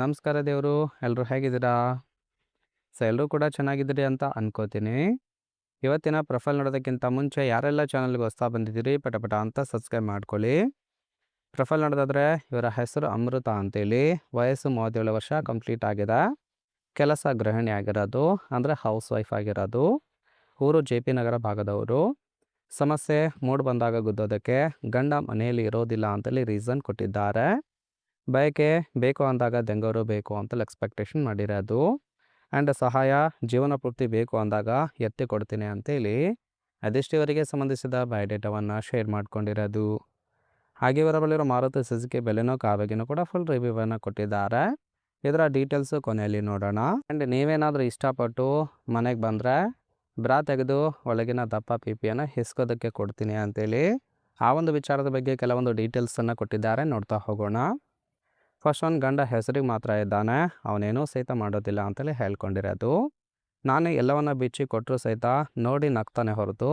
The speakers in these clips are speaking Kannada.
ನಮಸ್ಕಾರ ದೇವರು. ಎಲ್ಲರೂ ಹೇಗಿದ್ದೀರಾ? ಎಲ್ಲರೂ ಕೂಡ ಚೆನ್ನಾಗಿದ್ದೀರಿ ಅಂತ ಅನ್ಕೋತೀನಿ. ಇವತ್ತಿನ ಪ್ರೊಫೈಲ್ ನೋಡೋದಕ್ಕಿಂತ ಮುಂಚೆ ಯಾರೆಲ್ಲ ಚಾನಲ್‌ಗೆ ಹೊಸ್ತಾ ಬಂದಿದ್ದೀರಿ ಪಟ ಪಟ ಅಂತ ಸಬ್ಸ್ಕ್ರೈಬ್ ಮಾಡ್ಕೊಳ್ಳಿ. ಪ್ರೊಫೈಲ್ ನೋಡೋದಾದ್ರೆ ಇವರ ಹೆಸರು ಅಮೃತ ಅಂತೇಳಿ. ವಯಸ್ಸು 37 ವರ್ಷ ಕಂಪ್ಲೀಟ್ ಆಗಿದೆ. ಕೆಲಸ ಗೃಹಿಣಿ ಆಗಿರೋದು, ಅಂದರೆ ಹೌಸ್ ವೈಫ್ ಆಗಿರೋದು. ಊರು ಜೆ.ಪಿ. ನಗರ ಭಾಗದವರು. ಸಮಸ್ಯೆ ಮೂಡ್ ಬಂದಾಗ ಗುದ್ದೋದಕ್ಕೆ, ಗಂಡ ಮನೆಯಲ್ಲಿ ಇರೋದಿಲ್ಲ ಅಂತೇಳಿ ರೀಸನ್ ಕೊಟ್ಟಿದ್ದಾರೆ. ಬಯಕೆ ಬೇಕು ಅಂದಾಗ ದೆಂಗೂರು ಬೇಕು ಅಂತೇಳಿ ಎಕ್ಸ್ಪೆಕ್ಟೇಷನ್ ಮಾಡಿರೋದು. ಆ್ಯಂಡ್ ಸಹಾಯ ಜೀವನ ಪೂರ್ತಿ ಬೇಕು ಅಂದಾಗ ಎತ್ತಿ ಕೊಡ್ತೀನಿ ಅಂತೇಳಿ ಅದಿಷ್ಟು ಇವರಿಗೆ ಸಂಬಂಧಿಸಿದ ಬಯೋಡೇಟಾವನ್ನು ಶೇರ್ ಮಾಡ್ಕೊಂಡಿರೋದು. ಹಾಗೆ ಇವರ ಬಳಿರೋ ಮಾರುತಿ ಸುಜುಕಿ ಬೆಲೆನೋ ಕಾರ್ ಕೂಡ ಫುಲ್ ರಿವ್ಯೂವನ್ನು ಕೊಟ್ಟಿದ್ದಾರೆ. ಇದರ ಡೀಟೇಲ್ಸು ಕೊನೆಯಲ್ಲಿ ನೋಡೋಣ. ಆ್ಯಂಡ್ ನೀವೇನಾದರೂ ಇಷ್ಟಪಟ್ಟು ಮನೆಗೆ ಬಂದರೆ ಬ್ರಾ ತೆಗೆದು ಒಳಗಿನ ದಪ್ಪ ಪಿಪಿಯನ್ನು ಹಿಸ್ಕೋದಕ್ಕೆ ಕೊಡ್ತೀನಿ ಅಂತೇಳಿ ಆ ಒಂದು ವಿಚಾರದ ಬಗ್ಗೆ ಕೆಲವೊಂದು ಡೀಟೇಲ್ಸನ್ನು ಕೊಟ್ಟಿದ್ದಾರೆ. ನೋಡ್ತಾ ಹೋಗೋಣ. ಫಸ್ಟ್ ಒಂದು ಗಂಡ ಹೆಸರಿಗೆ ಮಾತ್ರ ಇದ್ದಾನೆ, ಅವನೇನೂ ಸಹಿತ ಮಾಡೋದಿಲ್ಲ ಅಂತೇಳಿ ಹೇಳ್ಕೊಂಡಿರೋದು. ನಾನು ಎಲ್ಲವನ್ನ ಬಿಚ್ಚಿ ಕೊಟ್ಟರು ಸಹಿತ ನೋಡಿ ನಗ್ತಾನೆ ಹೊರತು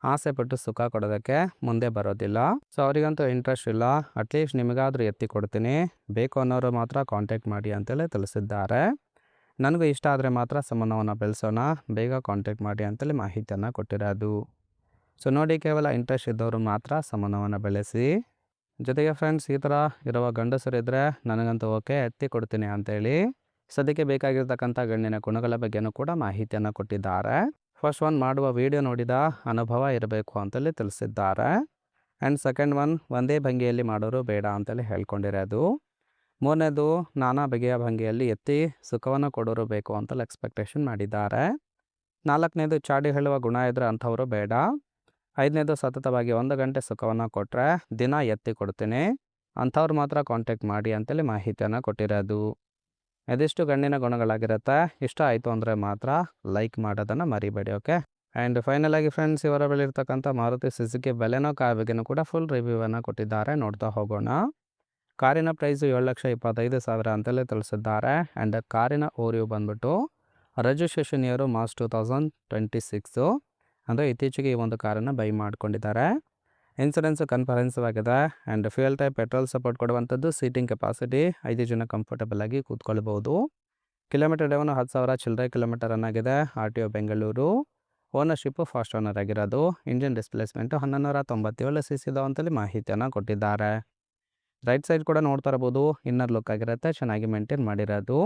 ಆಸೆ ಪಟ್ಟು ಸುಖ ಕೊಡೋದಕ್ಕೆ ಮುಂದೆ ಬರೋದಿಲ್ಲ. ಸೊ ಅವರಿಗಂತೂ ಇಂಟ್ರೆಸ್ಟ್ ಇಲ್ಲ. ಅಟ್ಲೀಸ್ಟ್ ನಿಮಗಾದರೂ ಎತ್ತಿ ಕೊಡ್ತೀನಿ, ಬೇಕು ಅನ್ನೋರು ಮಾತ್ರ ಕಾಂಟ್ಯಾಕ್ಟ್ ಮಾಡಿ ಅಂತೇಳಿ ತಿಳಿಸಿದ್ದಾರೆ. ನನಗೂ ಇಷ್ಟ ಆದರೆ ಮಾತ್ರ ಸಂಬಂಧವನ್ನು ಬೆಳೆಸೋಣ, ಬೇಗ ಕಾಂಟ್ಯಾಕ್ಟ್ ಮಾಡಿ ಅಂತೇಳಿ ಮಾಹಿತಿಯನ್ನು ಕೊಟ್ಟಿರೋದು. ಸೊ ನೋಡಿ, ಕೇವಲ ಇಂಟ್ರೆಸ್ಟ್ ಇದ್ದವರು ಮಾತ್ರ ಸಂಬಂಧವನ್ನು ಬೆಳೆಸಿ. ಜೊತೆಗೆ ಫ್ರೆಂಡ್ಸ್, ಈ ಥರ ಇರುವ ಗಂಡಸರಿದ್ದರೆ ನನಗಂತೂ ಓಕೆ, ಎತ್ತಿ ಕೊಡ್ತೀನಿ ಅಂತೇಳಿ ಸದ್ಯಕ್ಕೆ ಬೇಕಾಗಿರ್ತಕ್ಕಂಥ ಗಂಡಿನ ಗುಣಗಳ ಬಗ್ಗೆನೂ ಕೂಡ ಮಾಹಿತಿಯನ್ನು ಕೊಟ್ಟಿದ್ದಾರೆ. ಫಸ್ಟ್ ಒನ್ ಮಾಡುವ ವಿಡಿಯೋ ನೋಡಿದ ಅನುಭವ ಇರಬೇಕು ಅಂತೇಳಿ ತಿಳಿಸಿದ್ದಾರೆ. ಆ್ಯಂಡ್ ಸೆಕೆಂಡ್ ಒನ್, ಒಂದೇ ಭಂಗಿಯಲ್ಲಿ ಮಾಡೋರು ಬೇಡ ಅಂತೇಳಿ ಹೇಳ್ಕೊಂಡಿರೋದು. ಮೂರನೇದು, ನಾನಾ ಬಗೆಯ ಭಂಗಿಯಲ್ಲಿ ಎತ್ತಿ ಸುಖವನ್ನು ಕೊಡೋರು ಬೇಕು ಅಂತೇಳಿ ಎಕ್ಸ್ಪೆಕ್ಟೇಷನ್ ಮಾಡಿದ್ದಾರೆ. ನಾಲ್ಕನೇದು, ಚಾಡಿ ಹೇಳುವ ಗುಣ ಇದ್ದರೆ ಅಂಥವರು ಬೇಡ. ಐದನೇದು, ಸತತವಾಗಿ 1 ಗಂಟೆ ಸುಖವನ್ನು ಕೊಟ್ಟರೆ ದಿನ ಎತ್ತಿ ಕೊಡ್ತೀನಿ, ಅಂಥವ್ರು ಮಾತ್ರ ಕಾಂಟ್ಯಾಕ್ಟ್ ಮಾಡಿ ಅಂತೇಳಿ ಮಾಹಿತಿಯನ್ನು ಕೊಟ್ಟಿರೋದು. ಇದಿಷ್ಟು ಗಂಡಿನ ಗುಣಗಳಾಗಿರುತ್ತೆ. ಇಷ್ಟ ಆಯಿತು ಅಂದರೆ ಮಾತ್ರ ಲೈಕ್ ಮಾಡೋದನ್ನು ಮರಿಬೇಡಿ, ಓಕೆ. ಆ್ಯಂಡ್ ಫೈನಲ್ ಆಗಿ ಫ್ರೆಂಡ್ಸ್, ಇವರ ಬಳಿ ಇರ್ತಕ್ಕಂಥ ಮಾರುತಿ ಸುಜುಕಿ ಬೆಲೆನೋ ಕಾರ್ ಬಗ್ಗೆನೂ ಕೂಡ ಫುಲ್ ರಿವ್ಯೂವನ್ನು ಕೊಟ್ಟಿದ್ದಾರೆ. ನೋಡ್ತಾ ಹೋಗೋಣ. ಕಾರಿನ ಪ್ರೈಸು 7,25,000 ಅಂತೇಳಿ ತಿಳಿಸಿದ್ದಾರೆ. ಆ್ಯಂಡ್ ಕಾರಿನ ಓರಿಯು ಬಂದ್ಬಿಟ್ಟು ರಿಜಿಸ್ಟ್ರೇಷನ್ ಇಯರು ಮಾರ್ಚ್ 2026, ಅಂದರೆ ಇತ್ತೀಚೆಗೆ ಈ ಒಂದು ಕಾರನ್ನು ಬೈ ಮಾಡ್ಕೊಂಡಿದ್ದಾರೆ. ಇನ್ಸೂರೆನ್ಸು ಕನ್ಫರೆನ್ಸಿವ್ ಆಗಿದೆ. And fuel type petrol support ಕೊಡುವಂಥದ್ದು. ಸೀಟಿಂಗ್ ಕೆಪಾಸಿಟಿ 5 ಜನ ಕಂಫರ್ಟಬಲ್ ಆಗಿ ಕೂತ್ಕೊಳ್ಬೋದು. ಕಿಲೋಮೀಟರ್ ಡೇವನು 10,000 ಚಿಲ್ಲರೆ ಕಿಲೋಮೀಟರ್ ರನ್ ಆಗಿದೆ. RTO Bengaluru. Ownership fast owner ಆಗಿರೋದು. ಇಂಜಿನ್ ಡಿಸ್ಪ್ಲೇಸ್ಮೆಂಟು 1197 cc ಅಂತೇಳಿ ಮಾಹಿತಿಯನ್ನು ಕೊಟ್ಟಿದ್ದಾರೆ. ರೈಟ್ ಸೈಡ್ ಕೂಡ ನೋಡ್ತಾ ಇರ್ಬೋದು, ಇನ್ನರ್ ಲುಕ್ ಆಗಿರುತ್ತೆ, ಚೆನ್ನಾಗಿ ಮೇಂಟೈನ್ ಮಾಡಿರೋದು.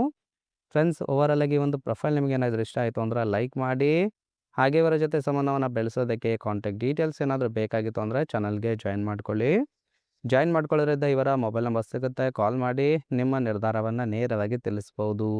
ಫ್ರೆಂಡ್ಸ್, ಓವರಾಲ್ ಆಗಿ ಒಂದು ಪ್ರೊಫೈಲ್ ನಿಮಗೆ ಏನಾದರೂ ಇಷ್ಟ ಆಯಿತು ಅಂದರೆ ಲೈಕ್ ಮಾಡಿ. ಹಾಗೆ ಇವರ ಜೊತೆ ಸಂಬಂಧವನ್ನು ಬೆಳೆಸೋದಕ್ಕೆ ಕಾಂಟ್ಯಾಕ್ಟ್ ಡೀಟೇಲ್ಸ್ ಏನಾದರೂ ಬೇಕಾಗಿತ್ತು ಅಂದರೆ ಚಾನಲ್ಗೆ ಜಾಯಿನ್ ಮಾಡ್ಕೊಳ್ಳಿ. ಜಾಯಿನ್ ಮಾಡ್ಕೊಳ್ಳೋದ್ರಿಂದ ಇವರ ಮೊಬೈಲ್ ನಂಬರ್ ಸಿಗುತ್ತೆ, ಕಾಲ್ ಮಾಡಿ ನಿಮ್ಮ ನಿರ್ಧಾರವನ್ನು ನೇರವಾಗಿ ತಿಳಿಸ್ಬೋದು.